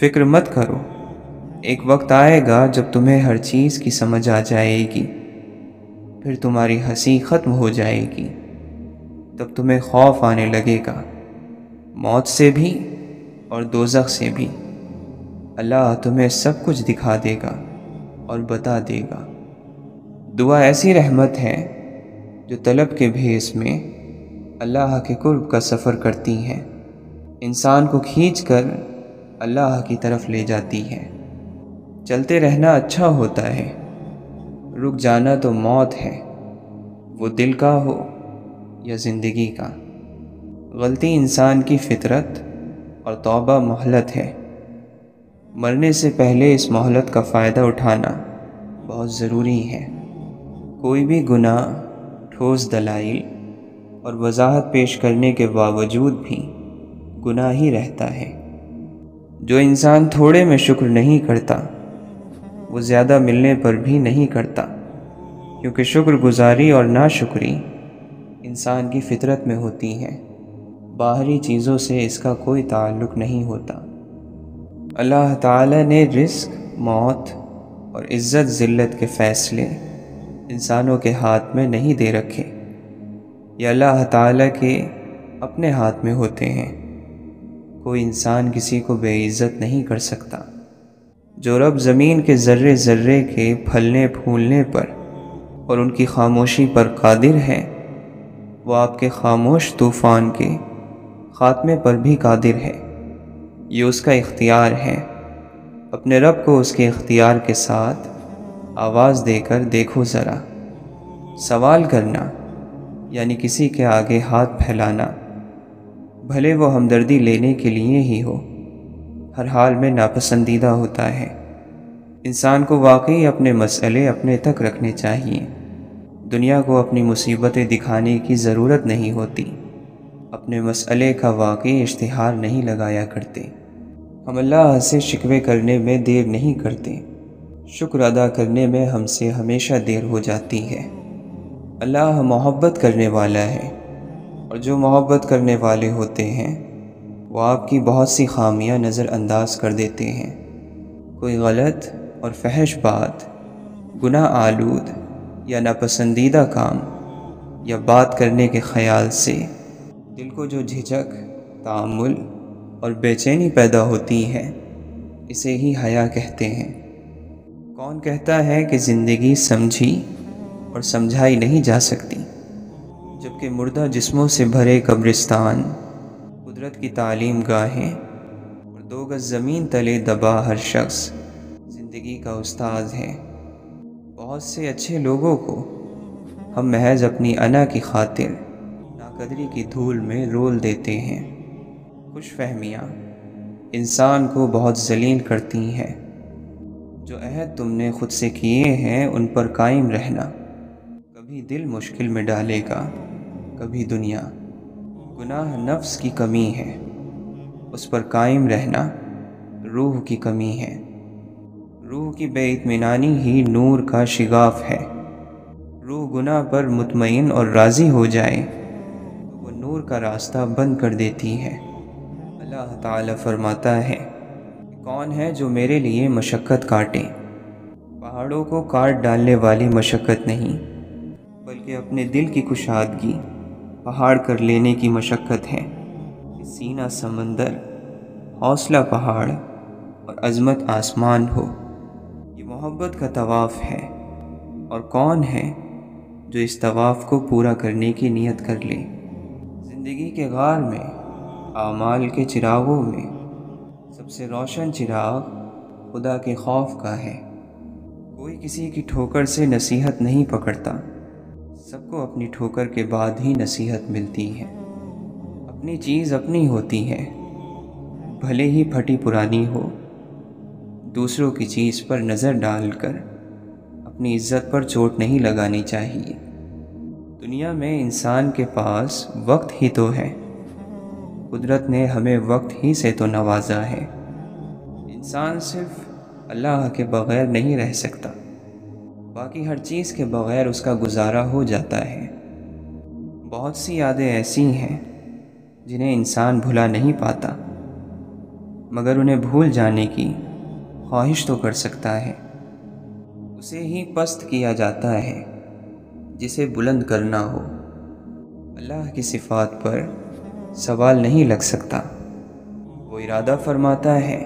فکر مت کرو، ایک وقت آئے گا جب تمہیں ہر چیز کی سمجھ آ جائے گی، پھر تمہاری ہنسی ختم ہو جائے گی، تب تمہیں خوف آنے لگے گا، موت سے بھی اور دوزخ سے بھی۔ اللہ تمہیں سب کچھ دکھا دے گا اور بتا دے گا۔ دعا ایسی رحمت ہے جو طلب کے بھیس میں اللہ کے قرب کا سفر کرتی ہیں، انسان کو کھینچ کر اللہ کی طرف لے جاتی ہے۔ چلتے رہنا اچھا ہوتا ہے، رک جانا تو موت ہے، وہ دل کا ہو یا زندگی کا۔ غلطی انسان کی فطرت اور توبہ مہلت ہے، مرنے سے پہلے اس مہلت کا فائدہ اٹھانا بہت ضروری ہے۔ کوئی بھی گناہ ٹھوس دلائل اور وضاحت پیش کرنے کے باوجود بھی گناہ ہی رہتا ہے۔ جو انسان تھوڑے میں شکر نہیں کرتا وہ زیادہ ملنے پر بھی نہیں کرتا، کیونکہ شکر گزاری اور ناشکری انسان کی فطرت میں ہوتی ہیں، باہری چیزوں سے اس کا کوئی تعلق نہیں ہوتا۔ اللہ تعالی نے رزق، موت اور عزت ذلت کے فیصلے انسانوں کے ہاتھ میں نہیں دے رکھے، یہ اللہ تعالی کے اپنے ہاتھ میں ہوتے ہیں۔ کوئی انسان کسی کو بے عزت نہیں کر سکتا۔ جو رب زمین کے ذرے ذرے کے پھلنے پھولنے پر اور ان کی خاموشی پر قادر ہے، وہ آپ کے خاموش طوفان کے خاتمے پر بھی قادر ہے۔ یہ اس کا اختیار ہے۔ اپنے رب کو اس کے اختیار کے ساتھ آواز دے کر دیکھو ذرا۔ سوال کرنا یعنی کسی کے آگے ہاتھ پھیلانا، بھلے وہ ہمدردی لینے کے لیے ہی ہو، ہر حال میں ناپسندیدہ ہوتا ہے۔ انسان کو واقعی اپنے مسئلے اپنے تک رکھنے چاہیے۔ دنیا کو اپنی مصیبتیں دکھانے کی ضرورت نہیں ہوتی۔ اپنے مسئلے کا واقعی اشتہار نہیں لگایا کرتے۔ ہم اللہ سے شکوے کرنے میں دیر نہیں کرتے، شکر ادا کرنے میں ہم سے ہمیشہ دیر ہو جاتی ہے۔ اللہ محبت کرنے والا ہے، اور جو محبت کرنے والے ہوتے ہیں وہ آپ کی بہت سی خامیاں نظر انداز کر دیتے ہیں۔ کوئی غلط اور فحش بات، گناہ آلود یا ناپسندیدہ کام یا بات کرنے کے خیال سے دل کو جو جھجک، تأمل اور بے چینی پیدا ہوتی ہے، اسے ہی حیا کہتے ہیں۔ کون کہتا ہے کہ زندگی سمجھی اور سمجھائی نہیں جا سکتی، جبکہ مردہ جسموں سے بھرے قبرستان، قدرت کی تعلیم گاہیں اور 2 گز زمین تلے دبا ہر شخص زندگی کا استاد ہے۔ بہت سے اچھے لوگوں کو ہم محض اپنی انا کی خاطر ناقدری کی دھول میں رول دیتے ہیں۔ خوش فہمیاں انسان کو بہت ذلیل کرتی ہیں۔ جو عہد تم نے خود سے کیے ہیں ان پر قائم رہنا، کبھی دل مشکل میں ڈالے گا، کبھی دنیا۔ گناہ نفس کی کمی ہے، اس پر قائم رہنا روح کی کمی ہے۔ روح کی بے اطمینانی ہی نور کا شگاف ہے۔ روح گناہ پر مطمئن اور راضی ہو جائے تو وہ نور کا راستہ بند کر دیتی ہے۔ اللہ تعالی فرماتا ہے کہ کون ہے جو میرے لیے مشقت کاٹے؟ پہاڑوں کو کاٹ ڈالنے والی مشقت نہیں، بلکہ اپنے دل کی کشادگی پہاڑ کر لینے کی مشقت ہے۔ سینہ سمندر، حوصلہ پہاڑ اور عظمت آسمان ہو، یہ محبت کا طواف ہے۔ اور کون ہے جو اس طواف کو پورا کرنے کی نیت کر لے؟ زندگی کے غار میں، اعمال کے چراغوں میں سب سے روشن چراغ خدا کے خوف کا ہے۔ کوئی کسی کی ٹھوکر سے نصیحت نہیں پکڑتا، سب کو اپنی ٹھوکر کے بعد ہی نصیحت ملتی ہے۔ اپنی چیز اپنی ہوتی ہے، بھلے ہی پھٹی پرانی ہو۔ دوسروں کی چیز پر نظر ڈال کر اپنی عزت پر چوٹ نہیں لگانی چاہیے۔ دنیا میں انسان کے پاس وقت ہی تو ہے، قدرت نے ہمیں وقت ہی سے تو نوازا ہے۔ انسان صرف اللہ کے بغیر نہیں رہ سکتا، باقی ہر چیز کے بغیر اس کا گزارا ہو جاتا ہے۔ بہت سی یادیں ایسی ہیں جنہیں انسان بھلا نہیں پاتا، مگر انہیں بھول جانے کی خواہش تو کر سکتا ہے۔ اسے ہی پست کیا جاتا ہے جسے بلند کرنا ہو۔ اللہ کی صفات پر سوال نہیں لگ سکتا۔ وہ ارادہ فرماتا ہے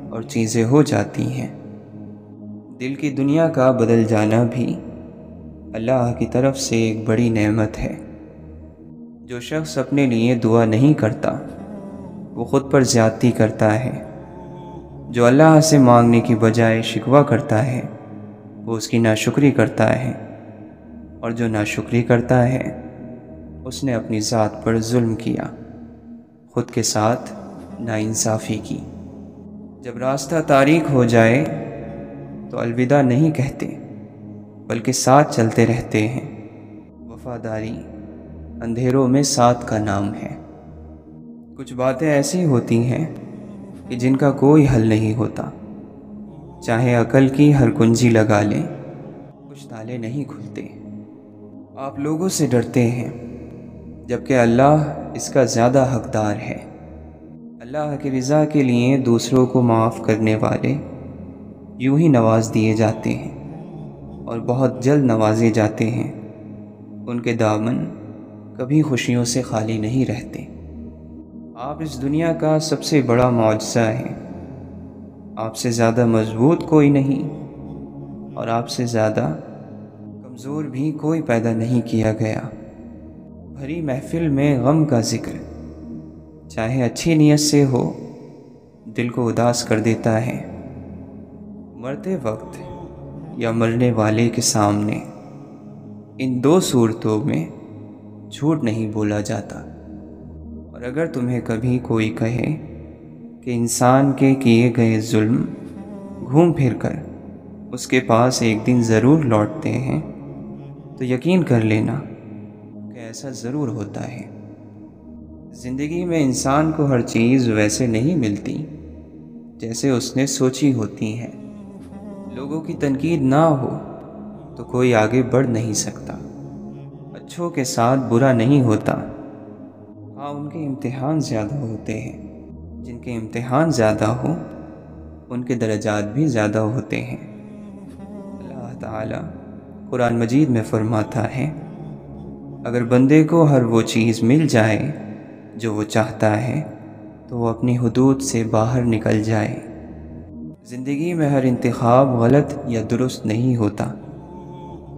اور چیزیں ہو جاتی ہیں۔ دل کی دنیا کا بدل جانا بھی اللہ کی طرف سے ایک بڑی نعمت ہے۔ جو شخص اپنے لیے دعا نہیں کرتا وہ خود پر زیادتی کرتا ہے۔ جو اللہ سے مانگنے کی بجائے شکوہ کرتا ہے وہ اس کی ناشکری کرتا ہے، اور جو ناشکری کرتا ہے اس نے اپنی ذات پر ظلم کیا، خود کے ساتھ ناانصافی کی۔ جب راستہ تاریک ہو جائے تو الوداع نہیں کہتے بلکہ ساتھ چلتے رہتے ہیں۔ وفاداری اندھیروں میں ساتھ کا نام ہے۔ کچھ باتیں ایسی ہوتی ہیں کہ جن کا کوئی حل نہیں ہوتا، چاہے عقل کی ہر کنجی لگا لیں کچھ تالے نہیں کھلتے۔ آپ لوگوں سے ڈرتے ہیں جبکہ اللہ اس کا زیادہ حقدار ہے۔ اللہ کی رضا کے لیے دوسروں کو معاف کرنے والے یوں ہی نواز دیے جاتے ہیں اور بہت جلد نوازے جاتے ہیں۔ ان کے دامن کبھی خوشیوں سے خالی نہیں رہتے۔ آپ اس دنیا کا سب سے بڑا معجزہ ہیں۔ آپ سے زیادہ مضبوط کوئی نہیں اور آپ سے زیادہ کمزور بھی کوئی پیدا نہیں کیا گیا۔ بھری محفل میں غم کا ذکر چاہے اچھی نیت سے ہو دل کو اداس کر دیتا ہے۔ مرتے وقت یا مرنے والے کے سامنے ان دو صورتوں میں جھوٹ نہیں بولا جاتا۔ اور اگر تمہیں کبھی کوئی کہے کہ انسان کے کیے گئے ظلم گھوم پھر کر اس کے پاس ایک دن ضرور لوٹتے ہیں تو یقین کر لینا کہ ایسا ضرور ہوتا ہے۔ زندگی میں انسان کو ہر چیز ویسے نہیں ملتی جیسے اس نے سوچی ہوتی ہے۔ لوگوں کی تنقید نہ ہو تو کوئی آگے بڑھ نہیں سکتا۔ اچھوں کے ساتھ برا نہیں ہوتا، ہاں ان کے امتحان زیادہ ہوتے ہیں۔ جن کے امتحان زیادہ ہوں ان کے درجات بھی زیادہ ہوتے ہیں۔ اللہ تعالیٰ قرآن مجید میں فرماتا ہے، اگر بندے کو ہر وہ چیز مل جائے جو وہ چاہتا ہے تو وہ اپنی حدود سے باہر نکل جائے۔ زندگی میں ہر انتخاب غلط یا درست نہیں ہوتا،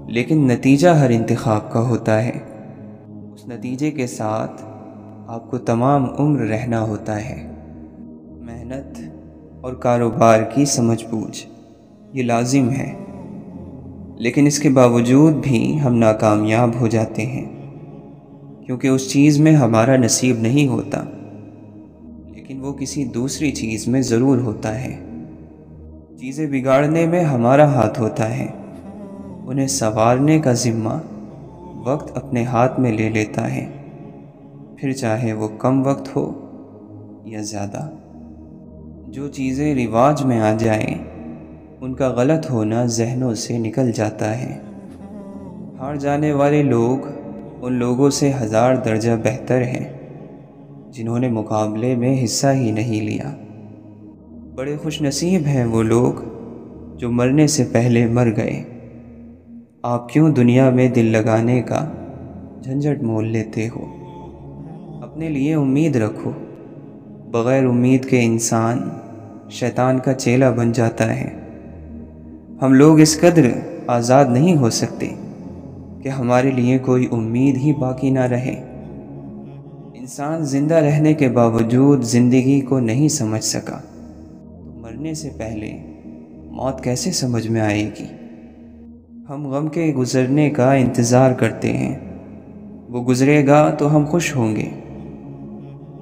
لیکن نتیجہ ہر انتخاب کا ہوتا ہے۔ اس نتیجے کے ساتھ آپ کو تمام عمر رہنا ہوتا ہے۔ محنت اور کاروبار کی سمجھ بوجھ یہ لازم ہے، لیکن اس کے باوجود بھی ہم ناکامیاب ہو جاتے ہیں، کیونکہ اس چیز میں ہمارا نصیب نہیں ہوتا، لیکن وہ کسی دوسری چیز میں ضرور ہوتا ہے۔ چیزیں بگاڑنے میں ہمارا ہاتھ ہوتا ہے، انہیں سنوارنے کا ذمہ وقت اپنے ہاتھ میں لے لیتا ہے، پھر چاہے وہ کم وقت ہو یا زیادہ۔ جو چیزیں رواج میں آ جائیں ان کا غلط ہونا ذہنوں سے نکل جاتا ہے۔ ہار جانے والے لوگ ان لوگوں سے 1000 درجہ بہتر ہیں جنہوں نے مقابلے میں حصہ ہی نہیں لیا۔ بڑے خوش نصیب ہیں وہ لوگ جو مرنے سے پہلے مر گئے۔ آپ کیوں دنیا میں دل لگانے کا جھنجھٹ مول لیتے ہو؟ اپنے لیے امید رکھو، بغیر امید کے انسان شیطان کا چیلا بن جاتا ہے۔ ہم لوگ اس قدر آزاد نہیں ہو سکتے کہ ہمارے لیے کوئی امید ہی باقی نہ رہے۔ انسان زندہ رہنے کے باوجود زندگی کو نہیں سمجھ سکا تو مرنے سے پہلے موت کیسے سمجھ میں آئے گی؟ ہم غم کے گزرنے کا انتظار کرتے ہیں، وہ گزرے گا تو ہم خوش ہوں گے،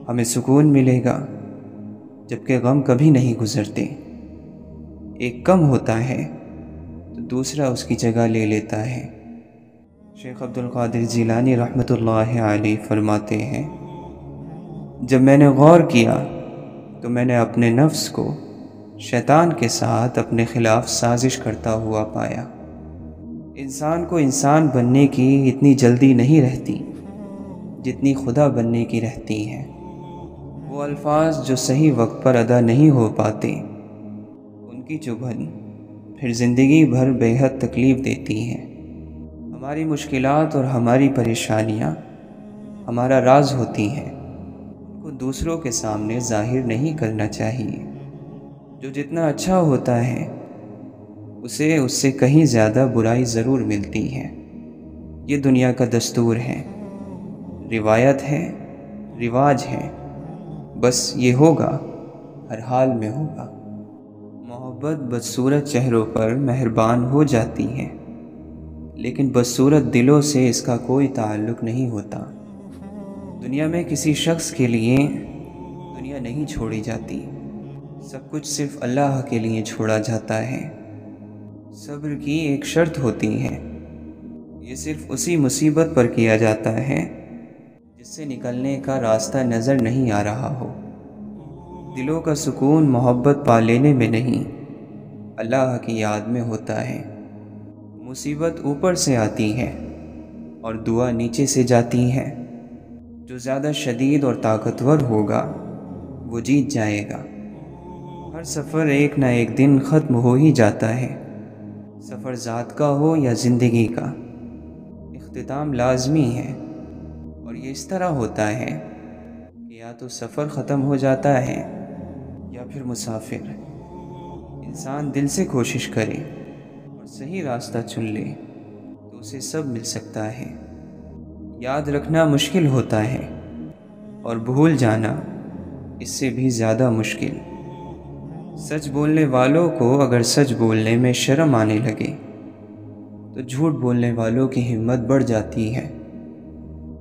ہمیں سکون ملے گا، جبکہ غم کبھی نہیں گزرتے۔ ایک کم ہوتا ہے تو دوسرا اس کی جگہ لے لیتا ہے۔ شیخ عبد القادر جیلانی رحمۃ اللہ علیہ فرماتے ہیں، جب میں نے غور کیا تو میں نے اپنے نفس کو شیطان کے ساتھ اپنے خلاف سازش کرتا ہوا پایا۔ انسان کو انسان بننے کی اتنی جلدی نہیں رہتی جتنی خدا بننے کی رہتی ہے۔ وہ الفاظ جو صحیح وقت پر ادا نہیں ہو پاتے، ان کی چبھن پھر زندگی بھر بے حد تکلیف دیتی ہے۔ ہماری مشکلات اور ہماری پریشانیاں ہمارا راز ہوتی ہیں، ان کو دوسروں کے سامنے ظاہر نہیں کرنا چاہیے۔ جو جتنا اچھا ہوتا ہے اسے اس سے کہیں زیادہ برائی ضرور ملتی ہے۔ یہ دنیا کا دستور ہے، روایت ہے، رواج ہے، بس یہ ہوگا، ہر حال میں ہوگا۔ محبت بدصورت چہروں پر مہربان ہو جاتی ہے، لیکن بدصورت دلوں سے اس کا کوئی تعلق نہیں ہوتا۔ دنیا میں کسی شخص کے لیے دنیا نہیں چھوڑی جاتی، سب کچھ صرف اللہ کے لیے چھوڑا جاتا ہے۔ صبر کی ایک شرط ہوتی ہے، یہ صرف اسی مصیبت پر کیا جاتا ہے جس سے نکلنے کا راستہ نظر نہیں آ رہا ہو۔ دلوں کا سکون محبت پا لینے میں نہیں، اللہ کی یاد میں ہوتا ہے۔ مصیبت اوپر سے آتی ہے اور دعا نیچے سے جاتی ہے۔ جو زیادہ شدید اور طاقتور ہوگا وہ جیت جائے گا۔ ہر سفر ایک نہ ایک دن ختم ہو ہی جاتا ہے، سفر ذات کا ہو یا زندگی کا، اختتام لازمی ہے۔ اور یہ اس طرح ہوتا ہے کہ یا تو سفر ختم ہو جاتا ہے یا پھر مسافر۔ انسان دل سے کوشش کرے اور صحیح راستہ چن لے تو اسے سب مل سکتا ہے۔ یاد رکھنا مشکل ہوتا ہے اور بھول جانا اس سے بھی زیادہ مشکل۔ سچ بولنے والوں کو اگر سچ بولنے میں شرم آنے لگے تو جھوٹ بولنے والوں کی ہمت بڑھ جاتی ہے۔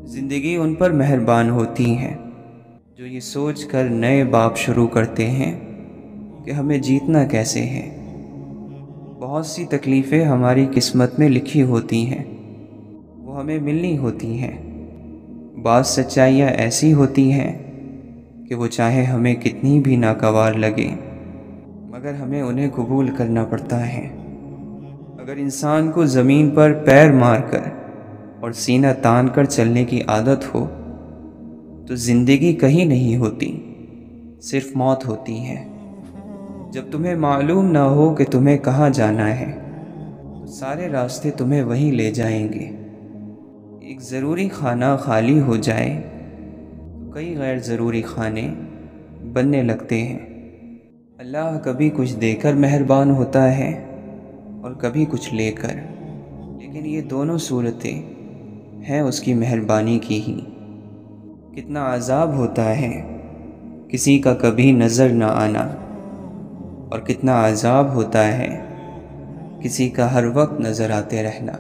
زندگی ان پر مہربان ہوتی ہے جو یہ سوچ کر نئے باب شروع کرتے ہیں کہ ہمیں جیتنا کیسے ہے۔ بہت سی تکلیفیں ہماری قسمت میں لکھی ہوتی ہیں، وہ ہمیں ملنی ہوتی ہیں۔ بعض سچائیاں ایسی ہوتی ہیں کہ وہ چاہے ہمیں کتنی بھی ناگوار لگے مگر ہمیں انہیں قبول کرنا پڑتا ہے۔ اگر انسان کو زمین پر پیر مار کر اور سینہ تان کر چلنے کی عادت ہو تو زندگی کہیں نہیں ہوتی، صرف موت ہوتی ہے۔ جب تمہیں معلوم نہ ہو کہ تمہیں کہاں جانا ہے تو سارے راستے تمہیں وہیں لے جائیں گے۔ ایک ضروری کھانا خالی ہو جائے تو کئی غیر ضروری کھانے بننے لگتے ہیں۔ اللہ کبھی کچھ دے کر مہربان ہوتا ہے اور کبھی کچھ لے کر، لیکن یہ دونوں صورتیں ہیں اس کی مہربانی کی ہی۔ کتنا عذاب ہوتا ہے کسی کا کبھی نظر نہ آنا، اور کتنا عذاب ہوتا ہے کسی کا ہر وقت نظر آتے رہنا۔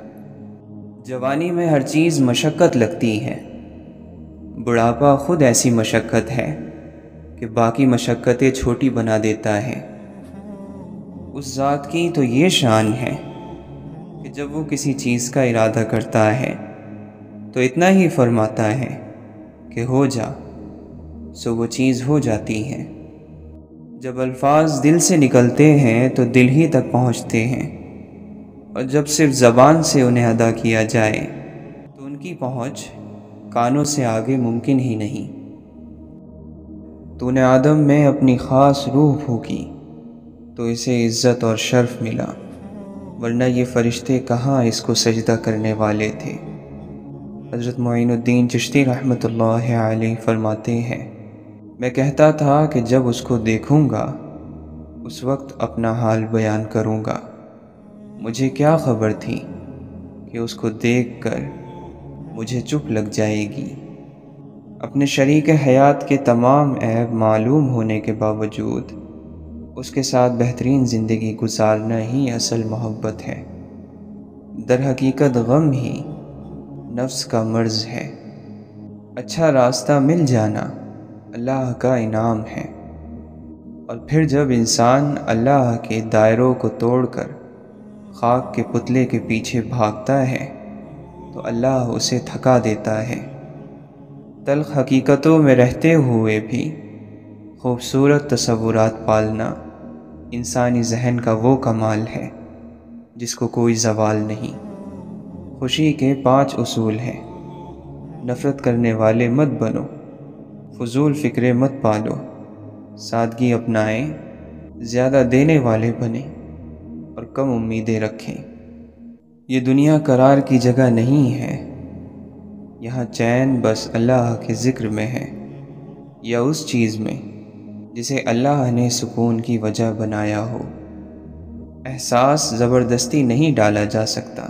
جوانی میں ہر چیز مشقت لگتی ہے، بڑھاپا خود ایسی مشقت ہے کہ باقی مشقتیں چھوٹی بنا دیتا ہے۔ اس ذات کی تو یہ شان ہے کہ جب وہ کسی چیز کا ارادہ کرتا ہے تو اتنا ہی فرماتا ہے کہ ہو جا، سو وہ چیز ہو جاتی ہے۔ جب الفاظ دل سے نکلتے ہیں تو دل ہی تک پہنچتے ہیں، اور جب صرف زبان سے انہیں ادا کیا جائے تو ان کی پہنچ کانوں سے آگے ممکن ہی نہیں۔ تو نے آدم میں اپنی خاص روح پھونکی تو اسے عزت اور شرف ملا، ورنہ یہ فرشتے کہاں اس کو سجدہ کرنے والے تھے۔ حضرت معین الدین چشتی رحمۃ اللہ علیہ فرماتے ہیں، میں کہتا تھا کہ جب اس کو دیکھوں گا اس وقت اپنا حال بیان کروں گا۔ مجھے کیا خبر تھی کہ اس کو دیکھ کر مجھے چپ لگ جائے گی۔ اپنے شریک حیات کے تمام عیب معلوم ہونے کے باوجود اس کے ساتھ بہترین زندگی گزارنا ہی اصل محبت ہے۔ در حقیقت غم ہی نفس کا مرض ہے۔ اچھا راستہ مل جانا اللہ کا انعام ہے، اور پھر جب انسان اللہ کے دائروں کو توڑ کر خاک کے پتلے کے پیچھے بھاگتا ہے تو اللہ اسے تھکا دیتا ہے۔ تلخ حقیقتوں میں رہتے ہوئے بھی خوبصورت تصورات پالنا انسانی ذہن کا وہ کمال ہے جس کو کوئی زوال نہیں۔ خوشی کے 5 اصول ہیں۔ نفرت کرنے والے مت بنو، فضول فکریں مت پالو، سادگی اپنائیں، زیادہ دینے والے بنیں اور کم امیدیں رکھیں۔ یہ دنیا قرار کی جگہ نہیں ہے، یہاں چین بس اللہ کے ذکر میں ہے، یا اس چیز میں جسے اللہ نے سکون کی وجہ بنایا ہو۔ احساس زبردستی نہیں ڈالا جا سکتا،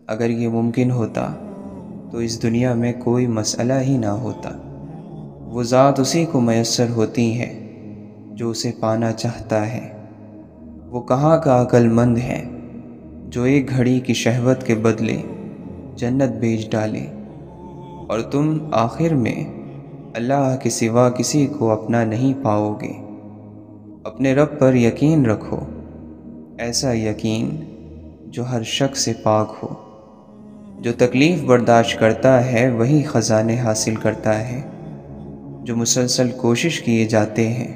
اگر یہ ممکن ہوتا تو اس دنیا میں کوئی مسئلہ ہی نہ ہوتا۔ وہ ذات اسی کو میسر ہوتی ہے جو اسے پانا چاہتا ہے۔ وہ کہاں کا عقل مند ہے جو ایک گھڑی کی شہوت کے بدلے جنت بیچ ڈالے، اور تم آخر میں اللہ کے سوا کسی کو اپنا نہیں پاؤ گے۔ اپنے رب پر یقین رکھو، ایسا یقین جو ہر شک سے پاک ہو۔ جو تکلیف برداشت کرتا ہے وہی خزانے حاصل کرتا ہے۔ جو مسلسل کوشش کیے جاتے ہیں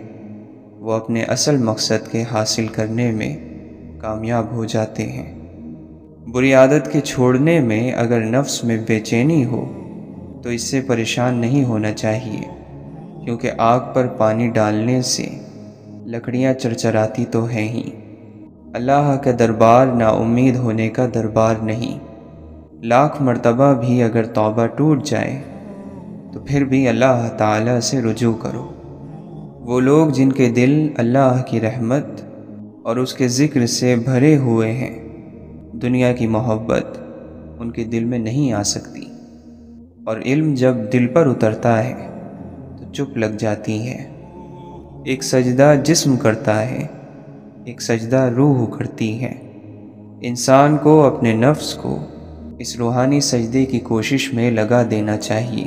وہ اپنے اصل مقصد کے حاصل کرنے میں کامیاب ہو جاتے ہیں۔ بری عادت کے چھوڑنے میں اگر نفس میں بے چینی ہو تو اس سے پریشان نہیں ہونا چاہیے، کیونکہ آگ پر پانی ڈالنے سے لکڑیاں چرچراتی تو ہیں ہی۔ اللہ کا دربار نا امید ہونے کا دربار نہیں۔ لاکھ مرتبہ بھی اگر توبہ ٹوٹ جائے تو پھر بھی اللہ تعالیٰ سے رجوع کرو۔ وہ لوگ جن کے دل اللہ کی رحمت اور اس کے ذکر سے بھرے ہوئے ہیں، دنیا کی محبت ان کے دل میں نہیں آ سکتی، اور علم جب دل پر اترتا ہے تو چپ لگ جاتی ہے۔ ایک سجدہ جسم کرتا ہے، ایک سجدہ روح کرتی ہے۔ انسان کو اپنے نفس کو اس روحانی سجدے کی کوشش میں لگا دینا چاہیے۔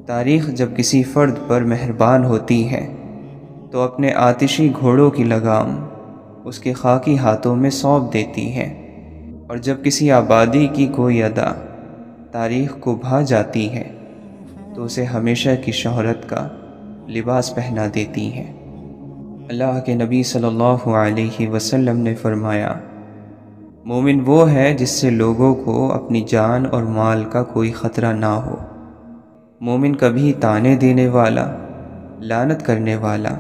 تاریخ جب کسی فرد پر مہربان ہوتی ہے تو اپنے آتشی گھوڑوں کی لگام اس کے خاکی ہاتھوں میں سونپ دیتی ہے، اور جب کسی آبادی کی کوئی ادا تاریخ کو بھا جاتی ہے تو اسے ہمیشہ کی شہرت کا لباس پہنا دیتی ہے۔ اللہ کے نبی صلی اللہ علیہ وسلم نے فرمایا، مومن وہ ہے جس سے لوگوں کو اپنی جان اور مال کا کوئی خطرہ نہ ہو۔ مومن کبھی تانے دینے والا، لعنت کرنے والا،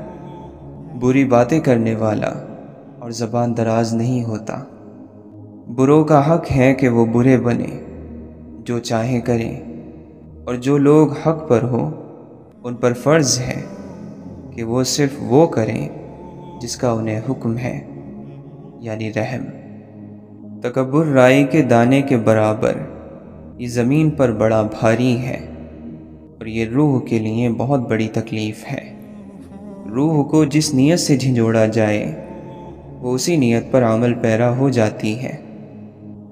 بری باتیں کرنے والا اور زبان دراز نہیں ہوتا۔ بروں کا حق ہے کہ وہ برے بنیں، جو چاہیں کریں، اور جو لوگ حق پر ہو ان پر فرض ہے کہ وہ صرف وہ کریں جس کا انہیں حکم ہے، یعنی رحم۔ تکبر رائی کے دانے کے برابر یہ زمین پر بڑا بھاری ہے، اور یہ روح کے لیے بہت بڑی تکلیف ہے۔ روح کو جس نیت سے جھنجھوڑا جائے وہ اسی نیت پر عمل پیرا ہو جاتی ہے۔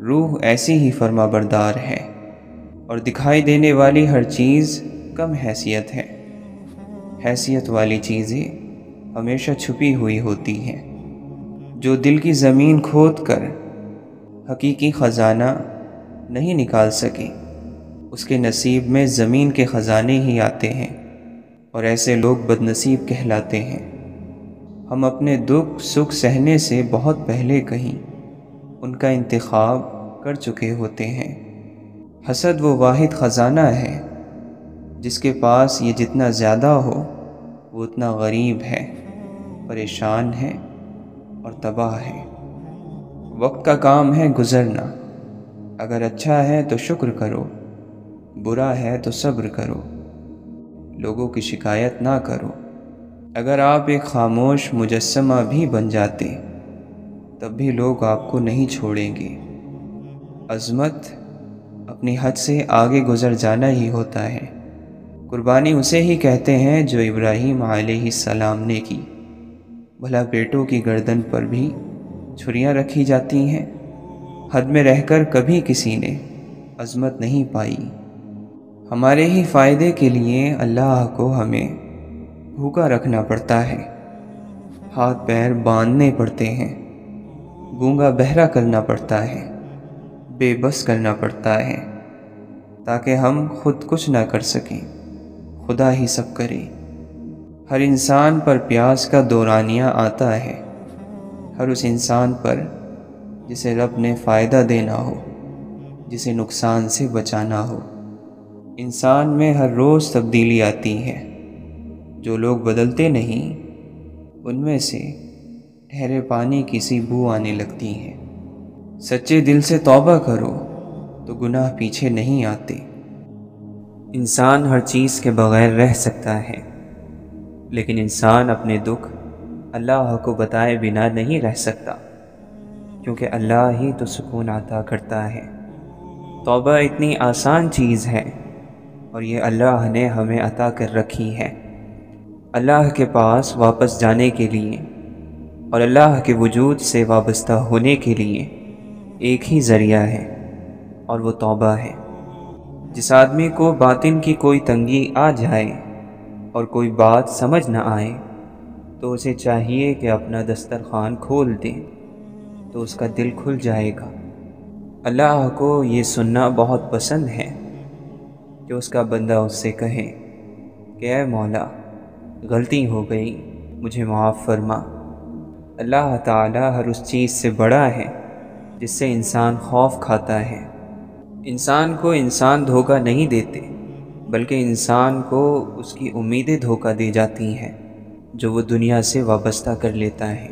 روح ایسی ہی فرما بردار ہے، اور دکھائی دینے والی ہر چیز کم حیثیت ہے۔ حیثیت والی چیزیں ہمیشہ چھپی ہوئی ہوتی ہیں۔ جو دل کی زمین کھود کر حقیقی خزانہ نہیں نکال سکے اس کے نصیب میں زمین کے خزانے ہی آتے ہیں، اور ایسے لوگ بد نصیب کہلاتے ہیں۔ ہم اپنے دکھ سکھ سہنے سے بہت پہلے کہیں ان کا انتخاب کر چکے ہوتے ہیں۔ حسد وہ واحد خزانہ ہے جس کے پاس یہ جتنا زیادہ ہو وہ اتنا غریب ہے، پریشان ہے اور تباہ ہے۔ وقت کا کام ہے گزرنا، اگر اچھا ہے تو شکر کرو، برا ہے تو صبر کرو، لوگوں کی شکایت نہ کرو۔ اگر آپ ایک خاموش مجسمہ بھی بن جاتے تب بھی لوگ آپ کو نہیں چھوڑیں گے۔ عظمت اپنی حد سے آگے گزر جانا ہی ہوتا ہے۔ قربانی اسے ہی کہتے ہیں جو ابراہیم علیہ السلام نے کی۔ بھلا بیٹوں کی گردن پر بھی چھریاں رکھی جاتی ہیں؟ حد میں رہ کر کبھی کسی نے عظمت نہیں پائی۔ ہمارے ہی فائدے کے لیے اللہ کو ہمیں بھوکا رکھنا پڑتا ہے، ہاتھ پیر باندھنے پڑتے ہیں، گونگا بہرا کرنا پڑتا ہے، بے بس کرنا پڑتا ہے، تاکہ ہم خود کچھ نہ کر سکیں، خدا ہی سب کرے۔ ہر انسان پر پیاس کا دورانیہ آتا ہے، ہر اس انسان پر جسے رب نے فائدہ دینا ہو، جسے نقصان سے بچانا ہو۔ انسان میں ہر روز تبدیلی آتی ہے، جو لوگ بدلتے نہیں ان میں سے ٹھہرے پانی کی سی بو آنے لگتی ہے۔ سچے دل سے توبہ کرو تو گناہ پیچھے نہیں آتے۔ انسان ہر چیز کے بغیر رہ سکتا ہے، لیکن انسان اپنے دکھ اللہ کو بتائے بنا نہیں رہ سکتا، کیونکہ اللہ ہی تو سکون عطا کرتا ہے۔ توبہ اتنی آسان چیز ہے اور یہ اللہ نے ہمیں عطا کر رکھی ہے۔ اللہ کے پاس واپس جانے کے لیے اور اللہ کے وجود سے وابستہ ہونے کے لیے ایک ہی ذریعہ ہے، اور وہ توبہ ہے۔ جس آدمی کو باطن کی کوئی تنگی آ جائے اور کوئی بات سمجھ نہ آئے تو اسے چاہیے کہ اپنا دسترخوان کھول دے تو اس کا دل کھل جائے گا۔ اللہ کو یہ سننا بہت پسند ہے کہ اس کا بندہ اس سے کہے کہ اے مولا، غلطی ہو گئی، مجھے معاف فرما۔ اللہ تعالی ہر اس چیز سے بڑا ہے جس سے انسان خوف کھاتا ہے۔ انسان کو انسان دھوکہ نہیں دیتے، بلکہ انسان کو اس کی امیدیں دھوکہ دی جاتی ہیں جو وہ دنیا سے وابستہ کر لیتا ہے۔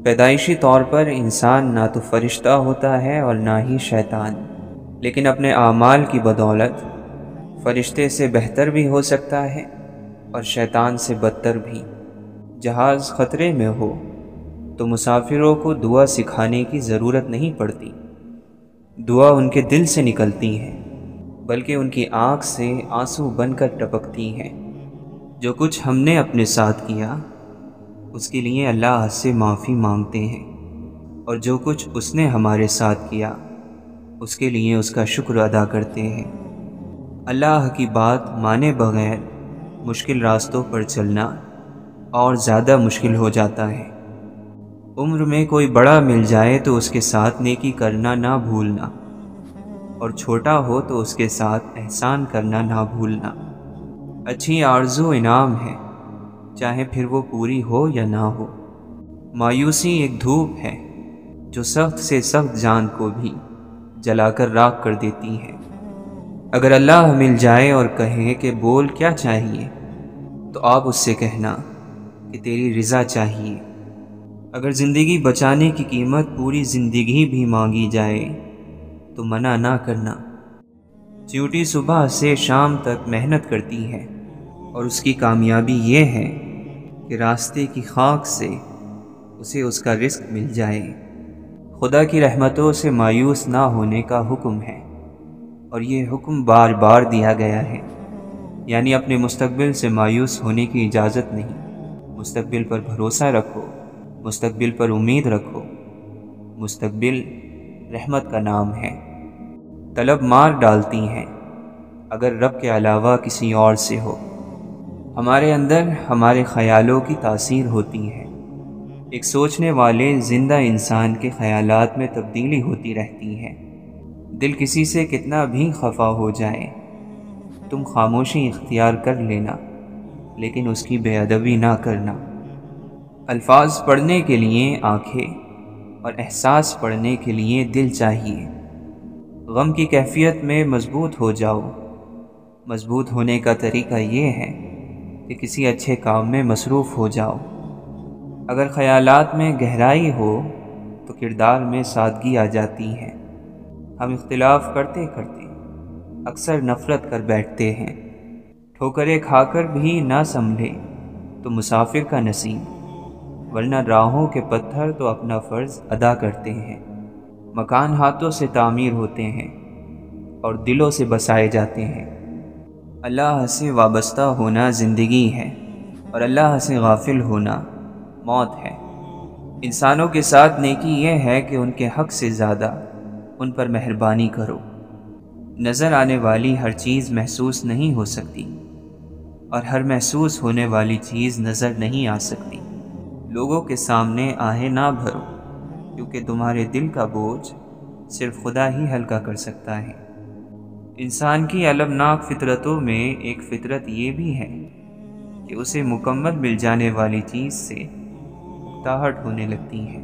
پیدائشی طور پر انسان نہ تو فرشتہ ہوتا ہے اور نہ ہی شیطان، لیکن اپنے اعمال کی بدولت فرشتے سے بہتر بھی ہو سکتا ہے اور شیطان سے بدتر بھی۔ جہاز خطرے میں ہو تو مسافروں کو دعا سکھانے کی ضرورت نہیں پڑتی، دعا ان کے دل سے نکلتی ہے، بلکہ ان کی آنکھ سے آنسو بن کر ٹپکتی ہے۔ جو کچھ ہم نے اپنے ساتھ کیا اس کے لیے اللہ سے معافی مانگتے ہیں، اور جو کچھ اس نے ہمارے ساتھ کیا اس کے لیے اس کا شکر ادا کرتے ہیں۔ اللہ کی بات مانے بغیر مشکل راستوں پر چلنا اور زیادہ مشکل ہو جاتا ہے۔ عمر میں کوئی بڑا مل جائے تو اس کے ساتھ نیکی کرنا نہ بھولنا، اور چھوٹا ہو تو اس کے ساتھ احسان کرنا نہ بھولنا۔ اچھی آرزو انعام ہے، چاہے پھر وہ پوری ہو یا نہ ہو۔ مایوسی ایک دھوپ ہے جو سخت سے سخت جان کو بھی جلا کر راکھ کر دیتی ہے۔ اگر اللہ مل جائے اور کہے کہ بول کیا چاہیے تو آپ اس سے کہنا کہ تیری رضا چاہیے۔ اگر زندگی بچانے کی قیمت پوری زندگی بھی مانگی جائے تو منع نہ کرنا۔ چیونٹی صبح سے شام تک محنت کرتی ہے اور اس کی کامیابی یہ ہے کہ راستے کی خاک سے اسے اس کا رزق مل جائے۔ خدا کی رحمتوں سے مایوس نہ ہونے کا حکم ہے، اور یہ حکم بار بار دیا گیا ہے، یعنی اپنے مستقبل سے مایوس ہونے کی اجازت نہیں۔ مستقبل پر بھروسہ رکھو، مستقبل پر امید رکھو۔ مستقبل رحمت کا نام ہے۔ طلب مار ڈالتی ہیں اگر رب کے علاوہ کسی اور سے ہو۔ ہمارے اندر ہمارے خیالوں کی تاثیر ہوتی ہے۔ ایک سوچنے والے زندہ انسان کے خیالات میں تبدیلی ہوتی رہتی ہے۔ دل کسی سے کتنا بھی خفا ہو جائے، تم خاموشی اختیار کر لینا، لیکن اس کی بے ادبی نہ کرنا۔ الفاظ پڑھنے کے لیے آنکھیں اور احساس پڑھنے کے لیے دل چاہیے۔ غم کی کیفیت میں مضبوط ہو جاؤ۔ مضبوط ہونے کا طریقہ یہ ہے کہ کسی اچھے کام میں مصروف ہو جاؤ۔ اگر خیالات میں گہرائی ہو تو کردار میں سادگی آ جاتی ہے۔ ہم اختلاف کرتے کرتے اکثر نفرت کر بیٹھتے ہیں۔ ٹھوکریں کھا کر بھی نہ سنبھلے تو مسافر کا نصیب، ورنہ راہوں کے پتھر تو اپنا فرض ادا کرتے ہیں۔ مکان ہاتھوں سے تعمیر ہوتے ہیں اور دلوں سے بسائے جاتے ہیں۔ اللہ سے وابستہ ہونا زندگی ہے اور اللہ سے غافل ہونا موت ہے۔ انسانوں کے ساتھ نیکی یہ ہے کہ ان کے حق سے زیادہ ان پر مہربانی کرو۔ نظر آنے والی ہر چیز محسوس نہیں ہو سکتی، اور ہر محسوس ہونے والی چیز نظر نہیں آ سکتی۔ لوگوں کے سامنے آہیں نہ بھرو، کیونکہ تمہارے دل کا بوجھ صرف خدا ہی ہلکا کر سکتا ہے۔ انسان کی المناک فطرتوں میں ایک فطرت یہ بھی ہے کہ اسے مکمل مل جانے والی چیز سے اکتاہٹ ہونے لگتی ہے۔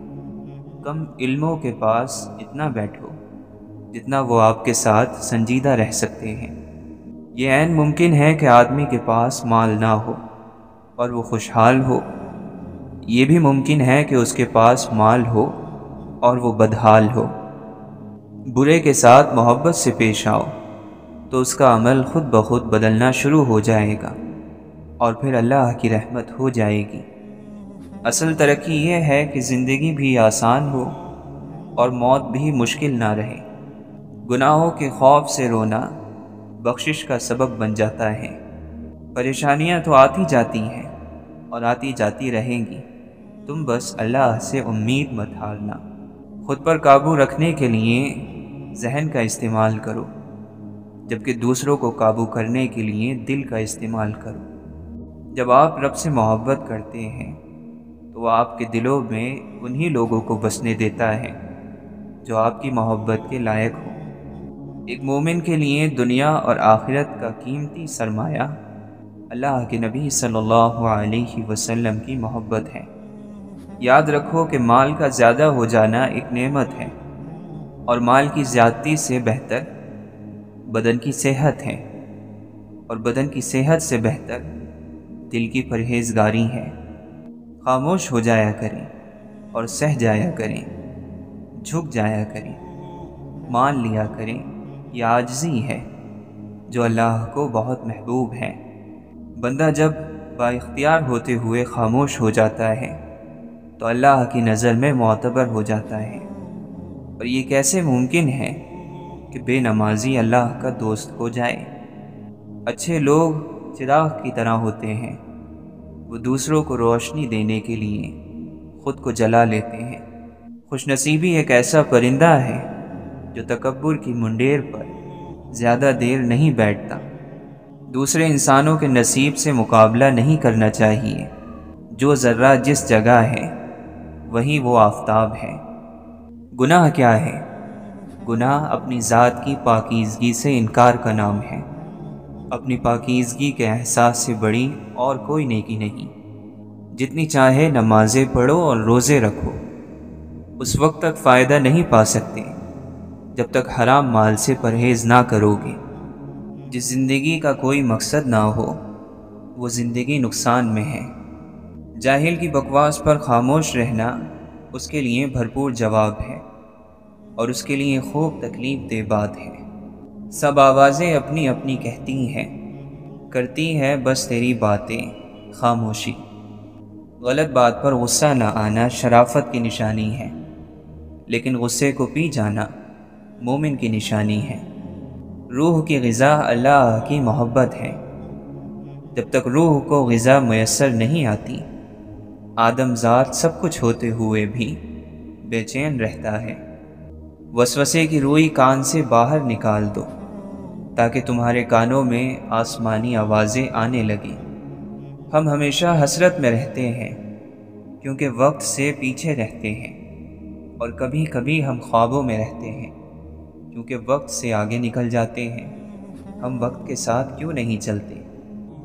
کم علموں کے پاس اتنا بیٹھو جتنا وہ آپ کے ساتھ سنجیدہ رہ سکتے ہیں۔ یہ عین ممکن ہے کہ آدمی کے پاس مال نہ ہو اور وہ خوشحال ہو، یہ بھی ممکن ہے کہ اس کے پاس مال ہو اور وہ بدحال ہو۔ برے کے ساتھ محبت سے پیش آؤ تو اس کا عمل خود بخود بدلنا شروع ہو جائے گا اور پھر اللہ کی رحمت ہو جائے گی۔ اصل ترقی یہ ہے کہ زندگی بھی آسان ہو اور موت بھی مشکل نہ رہے۔ گناہوں کے خوف سے رونا بخشش کا سبب بن جاتا ہے۔ پریشانیاں تو آتی جاتی ہیں اور آتی جاتی رہیں گی، تم بس اللہ سے امید مت ہارنا۔ خود پر قابو رکھنے کے لیے ذہن کا استعمال کرو، جبکہ دوسروں کو قابو کرنے کے لیے دل کا استعمال کرو۔ جب آپ رب سے محبت کرتے ہیں تو وہ آپ کے دلوں میں انہی لوگوں کو بسنے دیتا ہے جو آپ کی محبت کے لائق ہوں۔ ایک مومن کے لیے دنیا اور آخرت کا قیمتی سرمایہ اللہ کے نبی صلی اللہ علیہ وسلم کی محبت ہے۔ یاد رکھو کہ مال کا زیادہ ہو جانا ایک نعمت ہے، اور مال کی زیادتی سے بہتر بدن کی صحت ہے، اور بدن کی صحت سے بہتر دل کی پرہیزگاری ہے۔ خاموش ہو جایا کریں اور سہ جایا کریں، جھک جایا کریں، مان لیا کریں، یہ عاجزی ہے جو اللہ کو بہت محبوب ہے۔ بندہ جب با اختیار ہوتے ہوئے خاموش ہو جاتا ہے تو اللہ کی نظر میں معتبر ہو جاتا ہے۔ اور یہ کیسے ممکن ہے کہ بے نمازی اللہ کا دوست ہو جائے؟ اچھے لوگ چراغ کی طرح ہوتے ہیں، وہ دوسروں کو روشنی دینے کے لیے خود کو جلا لیتے ہیں۔ خوش نصیبی ایک ایسا پرندہ ہے جو تکبر کی منڈیر پر زیادہ دیر نہیں بیٹھتا۔ دوسرے انسانوں کے نصیب سے مقابلہ نہیں کرنا چاہیے۔ جو ذرہ جس جگہ ہے وہیں وہ آفتاب ہے۔ گناہ کیا ہے؟ گناہ اپنی ذات کی پاکیزگی سے انکار کا نام ہے۔ اپنی پاکیزگی کے احساس سے بڑی اور کوئی نیکی نہیں۔ جتنی چاہے نمازیں پڑھو اور روزے رکھو، اس وقت تک فائدہ نہیں پا سکتے جب تک حرام مال سے پرہیز نہ کرو گے۔ جس زندگی کا کوئی مقصد نہ ہو وہ زندگی نقصان میں ہے۔ جاہل کی بکواس پر خاموش رہنا اس کے لیے بھرپور جواب ہے، اور اس کے لیے خوب تکلیف دہ بات ہے۔ سب آوازیں اپنی اپنی کہتی ہیں، کرتی ہے بس تیری باتیں خاموشی۔ غلط بات پر غصہ نہ آنا شرافت کی نشانی ہے، لیکن غصے کو پی جانا مومن کی نشانی ہے۔ روح کی غذا اللہ کی محبت ہے۔ جب تک روح کو غذا میسر نہیں آتی، آدم ذات سب کچھ ہوتے ہوئے بھی بے چین رہتا ہے۔ وسوسے کی روئی کان سے باہر نکال دو تاکہ تمہارے کانوں میں آسمانی آوازیں آنے لگیں۔ ہم ہمیشہ حسرت میں رہتے ہیں کیونکہ وقت سے پیچھے رہتے ہیں، اور کبھی کبھی ہم خوابوں میں رہتے ہیں کیونکہ وقت سے آگے نکل جاتے ہیں۔ ہم وقت کے ساتھ کیوں نہیں چلتے؟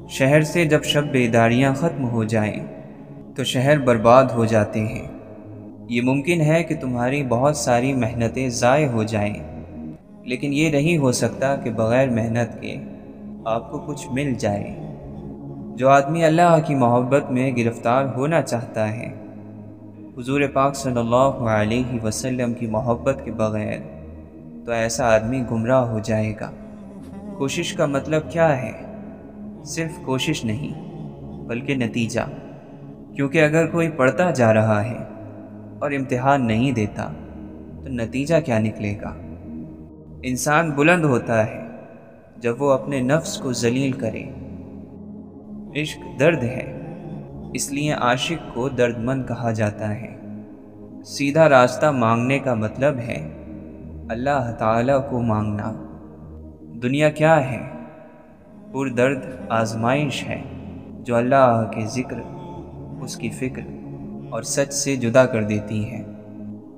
شہر سے جب شب بیداریاں ختم ہو جائیں تو شہر برباد ہو جاتے ہیں۔ یہ ممکن ہے کہ تمہاری بہت ساری محنتیں ضائع ہو جائیں، لیکن یہ نہیں ہو سکتا کہ بغیر محنت کے آپ کو کچھ مل جائے۔ جو آدمی اللہ کی محبت میں گرفتار ہونا چاہتا ہے، حضور پاک صلی اللہ علیہ وسلم کی محبت کے بغیر، تو ایسا آدمی گمراہ ہو جائے گا۔ کوشش کا مطلب کیا ہے؟ صرف کوشش نہیں بلکہ نتیجہ۔ کیونکہ اگر کوئی پڑھتا جا رہا ہے اور امتحان نہیں دیتا تو نتیجہ کیا نکلے گا؟ انسان بلند ہوتا ہے جب وہ اپنے نفس کو ذلیل کرے۔ عشق درد ہے، اس لیے عاشق کو درد مند کہا جاتا ہے۔ سیدھا راستہ مانگنے کا مطلب ہے اللہ تعالیٰ کو مانگنا۔ دنیا کیا ہے؟ پر درد آزمائش ہے جو اللہ کے ذکر، اس کی فکر اور سچ سے جدا کر دیتی ہے۔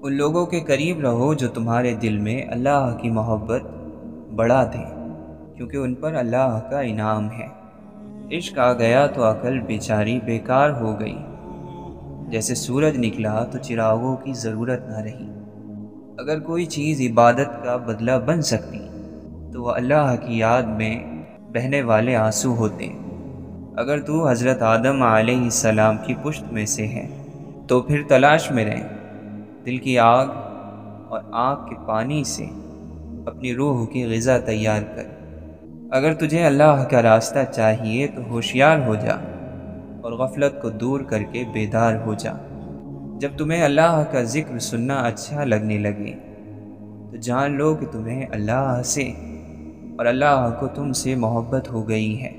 ان لوگوں کے قریب رہو جو تمہارے دل میں اللہ کی محبت بڑھا دیں، کیونکہ ان پر اللہ کا انعام ہے۔ عشق آ گیا تو عقل بیچاری بیکار ہو گئی۔ جیسے سورج نکلا تو چراغوں کی ضرورت نہ رہی۔ اگر کوئی چیز عبادت کا بدلہ بن سکتی تو وہ اللہ کی یاد میں بہنے والے آنسو ہوتے ہیں۔ اگر تو حضرت آدم علیہ السلام کی پشت میں سے ہے تو پھر تلاش میں رہیں دل کی آگ اور آنکھ کے پانی سے اپنی روح کی غذا تیار کر۔ اگر تجھے اللہ کا راستہ چاہیے تو ہوشیار ہو جا اور غفلت کو دور کر کے بیدار ہو جا۔ جب تمہیں اللہ کا ذکر سننا اچھا لگنے لگے تو جان لو کہ تمہیں اللہ سے اور اللہ کو تم سے محبت ہو گئی ہے۔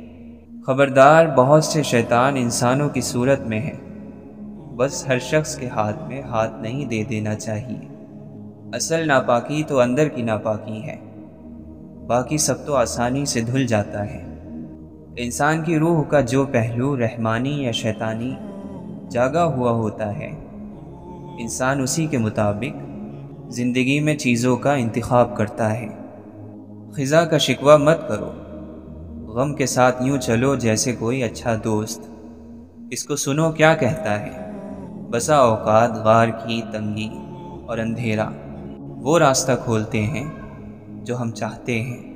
خبردار، بہت سے شیطان انسانوں کی صورت میں ہیں، بس ہر شخص کے ہاتھ میں ہاتھ نہیں دے دینا چاہیے۔ اصل ناپاکی تو اندر کی ناپاکی ہے، باقی سب تو آسانی سے دھل جاتا ہے۔ انسان کی روح کا جو پہلو رحمانی یا شیطانی جاگا ہوا ہوتا ہے، انسان اسی کے مطابق زندگی میں چیزوں کا انتخاب کرتا ہے۔ خزاں کا شکوہ مت کرو، غم کے ساتھ یوں چلو جیسے کوئی اچھا دوست۔ اس کو سنو کیا کہتا ہے۔ بسا اوقات غار کی تنگی اور اندھیرا وہ راستہ کھولتے ہیں جو ہم چاہتے ہیں۔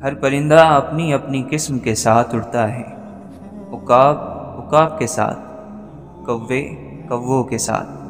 ہر پرندہ اپنی اپنی قسم کے ساتھ اڑتا ہے، عقاب عقاب کے ساتھ، کوے کووں کے ساتھ۔